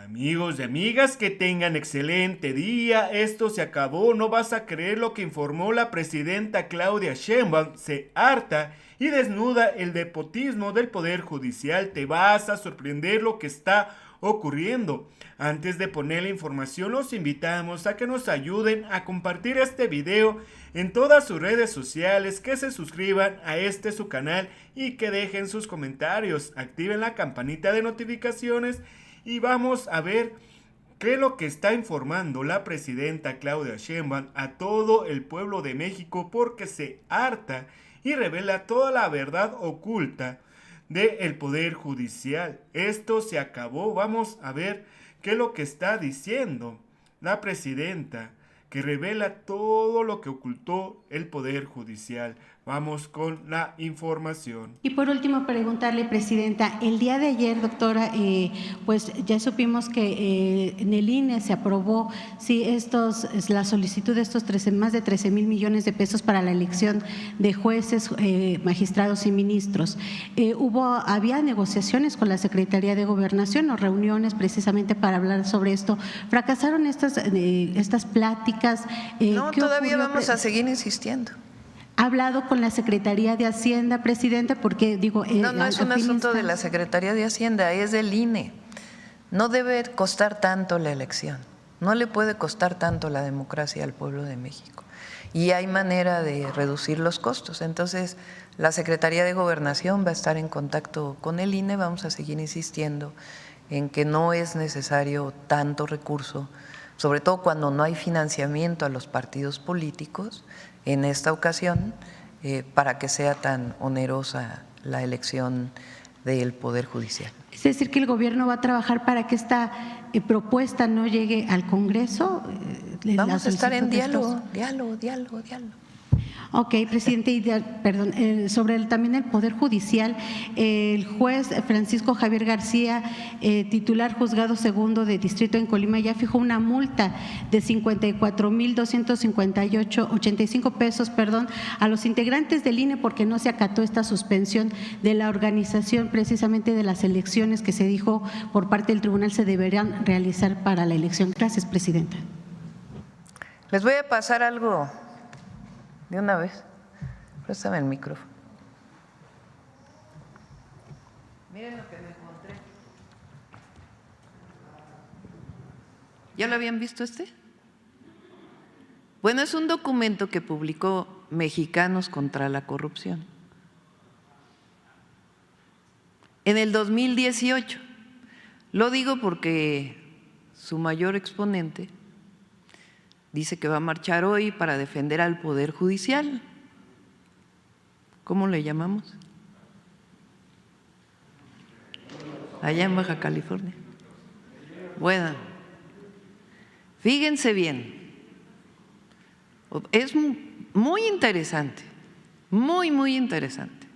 Amigos y amigas, que tengan excelente día. Esto se acabó. No vas a creer lo que informó la presidenta Claudia Sheinbaum. Se harta y desnuda el nepotismo del Poder Judicial. Te vas a sorprender lo que está ocurriendo. Antes de poner la información, los invitamos a que nos ayuden a compartir este video en todas sus redes sociales, que se suscriban a su canal y que dejen sus comentarios. Activen la campanita de notificaciones y vamos a ver qué es lo que está informando la presidenta Claudia Sheinbaum a todo el pueblo de México, porque se harta y revela toda la verdad oculta del Poder Judicial. Esto se acabó. Vamos a ver qué es lo que está diciendo la presidenta, que revela todo lo que ocultó el Poder Judicial. Vamos con la información. Y por último, preguntarle, presidenta, el día de ayer, doctora, pues ya supimos que en el INE se aprobó la solicitud de estos más de 13,000 millones de pesos para la elección de jueces, magistrados y ministros. Había negociaciones con la Secretaría de Gobernación o reuniones precisamente para hablar sobre esto. ¿Fracasaron estas pláticas? No, todavía vamos a seguir insistiendo. ¿Ha hablado con la Secretaría de Hacienda, presidenta? Porque digo… No es un asunto de la Secretaría de Hacienda, es del INE. No debe costar tanto la elección, no le puede costar tanto la democracia al pueblo de México. Y hay manera de reducir los costos. Entonces, la Secretaría de Gobernación va a estar en contacto con el INE, vamos a seguir insistiendo en que no es necesario tanto recurso, sobre todo cuando no hay financiamiento a los partidos políticos en esta ocasión, para que sea tan onerosa la elección del Poder Judicial. Es decir, que el gobierno va a trabajar para que esta propuesta no llegue al Congreso. Vamos a estar en diálogo. Ok, presidente, sobre también el Poder Judicial, el juez Francisco Javier García, titular Juzgado Segundo de Distrito en Colima, ya fijó una multa de 54,285 pesos, a los integrantes del INE porque no se acató esta suspensión de la organización precisamente de las elecciones que se dijo por parte del tribunal se deberían realizar para la elección. Gracias, presidenta. Les voy a pasar algo de una vez. Préstame el micrófono. Miren lo que me encontré. ¿Ya lo habían visto este? Bueno, es un documento que publicó Mexicanos contra la Corrupción en el 2018. Lo digo porque su mayor exponente dice que va a marchar hoy para defender al Poder Judicial. ¿Cómo le llamamos? Allá en Baja California. Bueno, fíjense bien. Es muy interesante, muy interesante.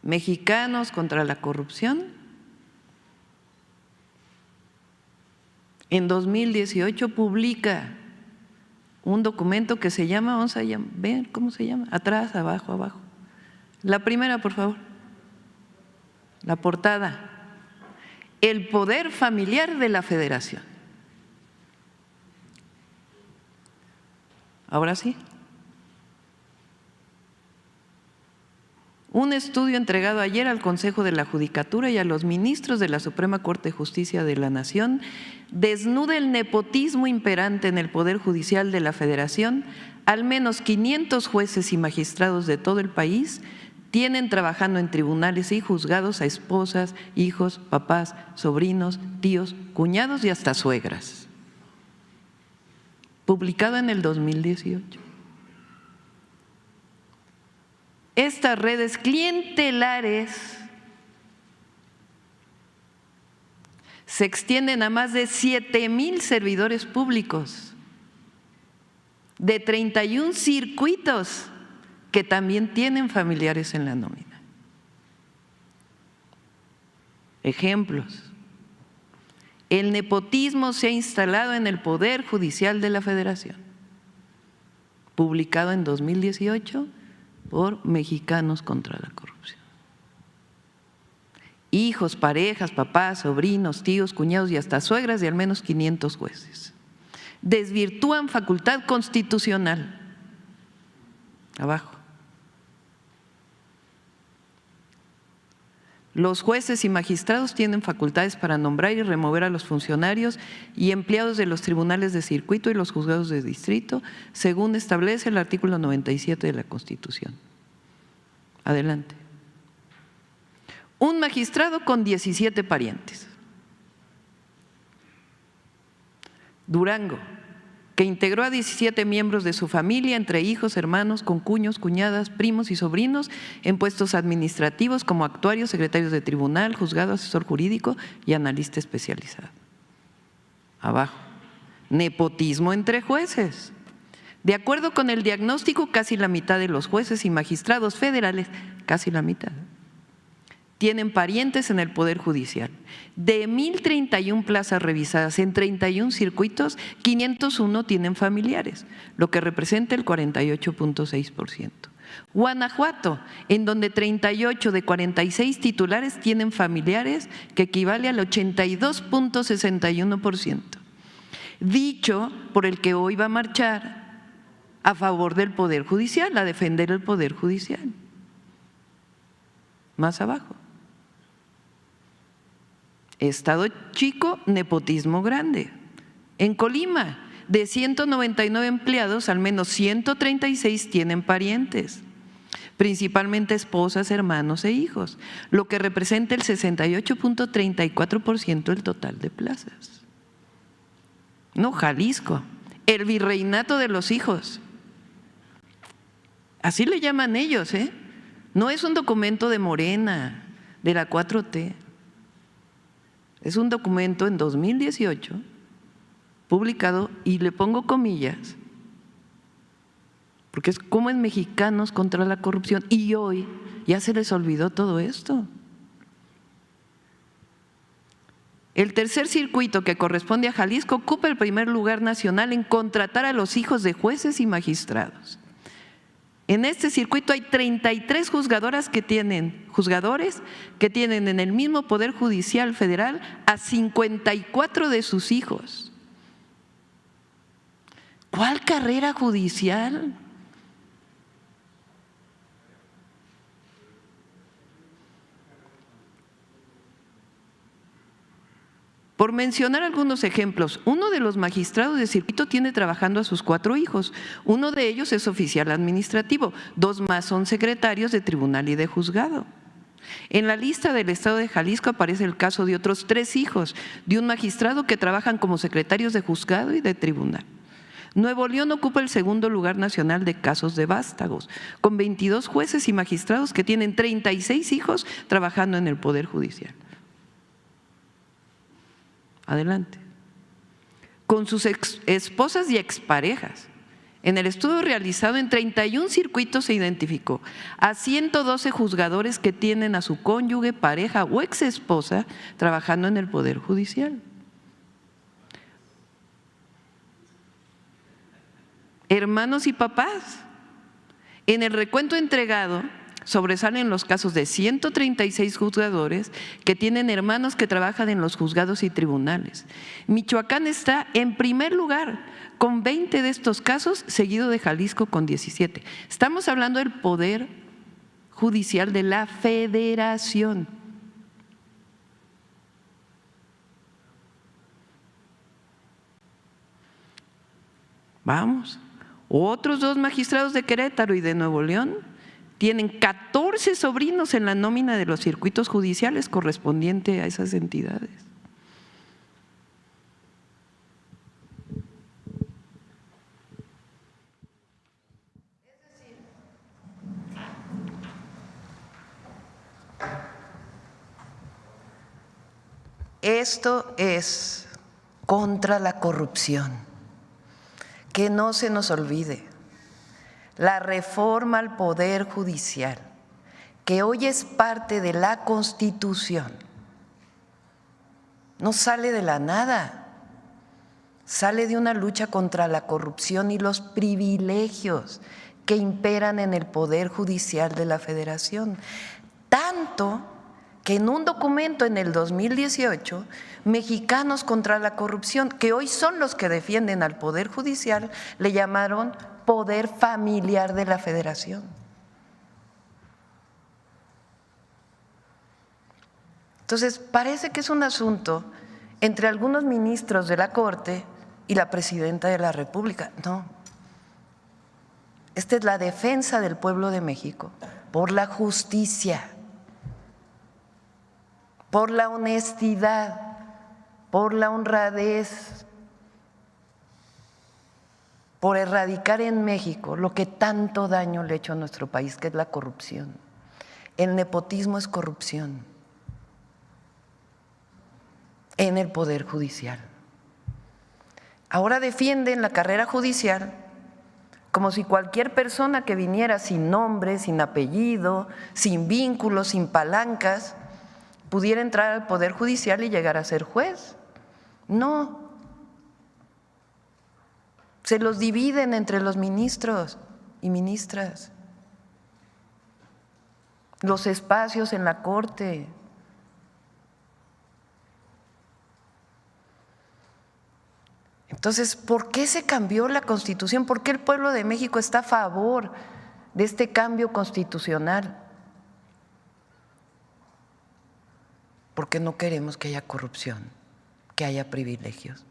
Mexicanos contra la Corrupción. En 2018 publica un documento que se llama, vamos a ver cómo se llama, atrás, abajo. La primera, por favor, la portada, el poder familiar de la Federación. Ahora sí. Un estudio entregado ayer al Consejo de la Judicatura y a los ministros de la Suprema Corte de Justicia de la Nación desnuda el nepotismo imperante en el Poder Judicial de la Federación. Al menos 500 jueces y magistrados de todo el país tienen trabajando en tribunales y juzgados a esposas, hijos, papás, sobrinos, tíos, cuñados y hasta suegras. Publicado en el 2018. Estas redes clientelares se extienden a más de 7,000 servidores públicos de 31 circuitos que también tienen familiares en la nómina. Ejemplos. El nepotismo se ha instalado en el Poder Judicial de la Federación, publicado en 2018 por Mexicanos contra la Corrupción. hijos, parejas, papás, sobrinos, tíos, cuñados y hasta suegras de al menos 500 jueces. Desvirtúan facultad constitucional. Abajo. Los jueces y magistrados tienen facultades para nombrar y remover a los funcionarios y empleados de los tribunales de circuito y los juzgados de distrito, según establece el artículo 97 de la Constitución. Adelante. Un magistrado con 17 parientes. Durango, que integró a 17 miembros de su familia, entre hijos, hermanos, concuños, cuñadas, primos y sobrinos, en puestos administrativos como actuarios, secretarios de tribunal, juzgado, asesor jurídico y analista especializado. Abajo, nepotismo entre jueces. De acuerdo con el diagnóstico, casi la mitad de los jueces y magistrados federales, casi la mitad, tienen parientes en el Poder Judicial. De 1,031 plazas revisadas en 31 circuitos, 501 tienen familiares, lo que representa el 48.6%. Guanajuato, en donde 38 de 46 titulares tienen familiares, que equivale al 82.61%. Dicho por el que hoy va a marchar a favor del Poder Judicial, a defender el Poder Judicial. Más abajo. Estado chico, nepotismo grande. En Colima, de 199 empleados, al menos 136 tienen parientes, principalmente esposas, hermanos e hijos, lo que representa el 68.34% del total de plazas. No, Jalisco, el virreinato de los hijos. Así le llaman ellos, ¿eh? No es un documento de Morena, de la 4T. Es un documento en 2018, publicado, y le pongo comillas, porque es como en Mexicanos contra la corrupción, y hoy ya se les olvidó todo esto. El tercer circuito, que corresponde a Jalisco, ocupa el primer lugar nacional en contratar a los hijos de jueces y magistrados. En este circuito hay 33 juzgadores que tienen en el mismo Poder Judicial Federal a 54 de sus hijos. ¿Cuál carrera judicial? Por mencionar algunos ejemplos, uno de los magistrados de circuito tiene trabajando a sus 4 hijos. Uno de ellos es oficial administrativo, 2 más son secretarios de tribunal y de juzgado. En la lista del Estado de Jalisco aparece el caso de otros 3 hijos de un magistrado que trabajan como secretarios de juzgado y de tribunal. Nuevo León ocupa el segundo lugar nacional de casos de vástagos, con 22 jueces y magistrados que tienen 36 hijos trabajando en el Poder Judicial. Adelante. Con sus esposas y exparejas. En el estudio realizado en 31 circuitos se identificó a 112 juzgadores que tienen a su cónyuge, pareja o exesposa trabajando en el Poder Judicial. Hermanos y papás. En el recuento entregado sobresalen los casos de 136 juzgadores que tienen hermanos que trabajan en los juzgados y tribunales. Michoacán está en primer lugar con 20 de estos casos, seguido de Jalisco con 17. Estamos hablando del Poder Judicial de la Federación. Vamos. Otros 2 magistrados de Querétaro y de Nuevo León tienen 14 sobrinos en la nómina de los circuitos judiciales correspondiente a esas entidades. Esto es contra la corrupción. Que no se nos olvide. La reforma al Poder Judicial, que hoy es parte de la Constitución, no sale de la nada, sale de una lucha contra la corrupción y los privilegios que imperan en el Poder Judicial de la Federación. Tanto que en un documento en el 2018, Mexicanos contra la Corrupción, que hoy son los que defienden al Poder Judicial, le llamaron Poder Familiar de la Federación. Entonces, parece que es un asunto entre algunos ministros de la Corte y la Presidenta de la República. No. Esta es la defensa del pueblo de México por la justicia, por la honestidad, por la honradez, por erradicar en México lo que tanto daño le ha hecho a nuestro país, que es la corrupción. El nepotismo es corrupción en el Poder Judicial. Ahora defienden la carrera judicial como si cualquier persona que viniera sin nombre, sin apellido, sin vínculos, sin palancas, pudiera entrar al Poder Judicial y llegar a ser juez. No. Se los dividen entre los ministros y ministras, los espacios en la Corte. Entonces, ¿por qué se cambió la Constitución? ¿Por qué el pueblo de México está a favor de este cambio constitucional? Porque no queremos que haya corrupción, que haya privilegios.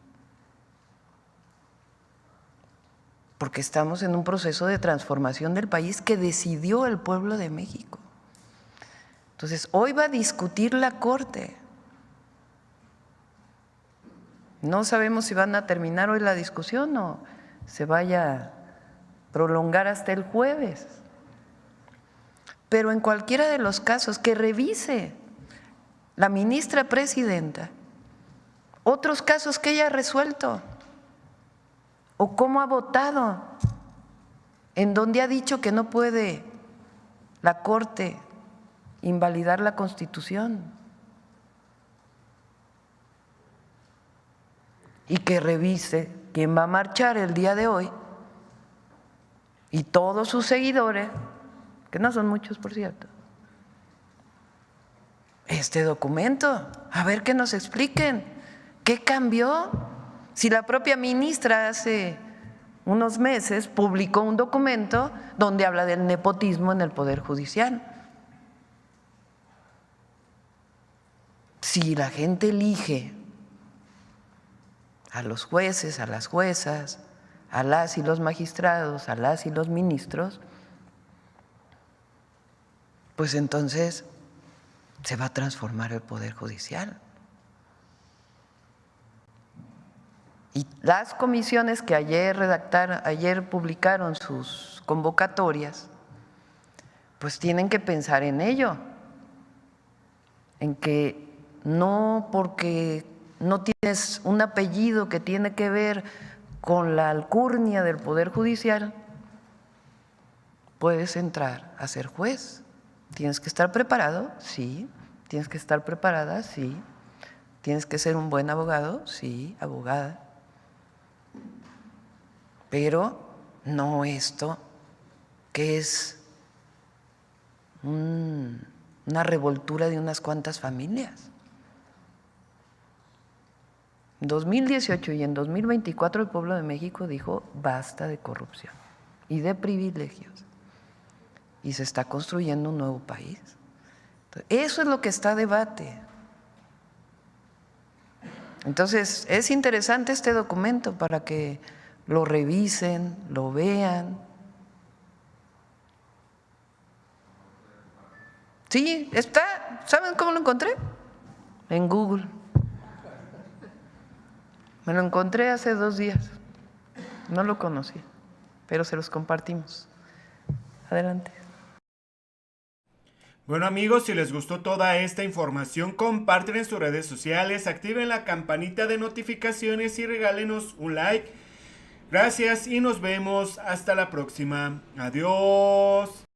Porque estamos en un proceso de transformación del país que decidió el pueblo de México. Entonces, hoy va a discutir la Corte. No sabemos si van a terminar hoy la discusión o se vaya a prolongar hasta el jueves. Pero en cualquiera de los casos, que revise la ministra presidenta otros casos que ella ha resuelto o cómo ha votado, en donde ha dicho que no puede la Corte invalidar la Constitución. Y que revise quién va a marchar el día de hoy y todos sus seguidores, que no son muchos por cierto, este documento, a ver que nos expliquen qué cambió. Si la propia ministra hace unos meses publicó un documento donde habla del nepotismo en el Poder Judicial. Si la gente elige a los jueces, a las juezas, a las y los magistrados, a las y los ministros, pues entonces se va a transformar el Poder Judicial. Y las comisiones que ayer publicaron sus convocatorias, pues tienen que pensar en ello, en que no porque no tienes un apellido que tiene que ver con la alcurnia del Poder Judicial, puedes entrar a ser juez. ¿Tienes que estar preparado? Sí. ¿Tienes que estar preparada? Sí. ¿Tienes que ser un buen abogado? Sí, abogada. Pero no esto, que es una revoltura de unas cuantas familias. En 2018 y en 2024 el pueblo de México dijo basta de corrupción y de privilegios y se está construyendo un nuevo país. Entonces, eso es lo que está a debate. Entonces es interesante este documento para que lo revisen, lo vean. Sí, está. ¿Saben cómo lo encontré? En Google. Me lo encontré hace 2 días, no lo conocía, pero se los compartimos. Adelante. Bueno amigos, si les gustó toda esta información, comparten en sus redes sociales, activen la campanita de notificaciones y regálenos un like. Gracias y nos vemos hasta la próxima. Adiós.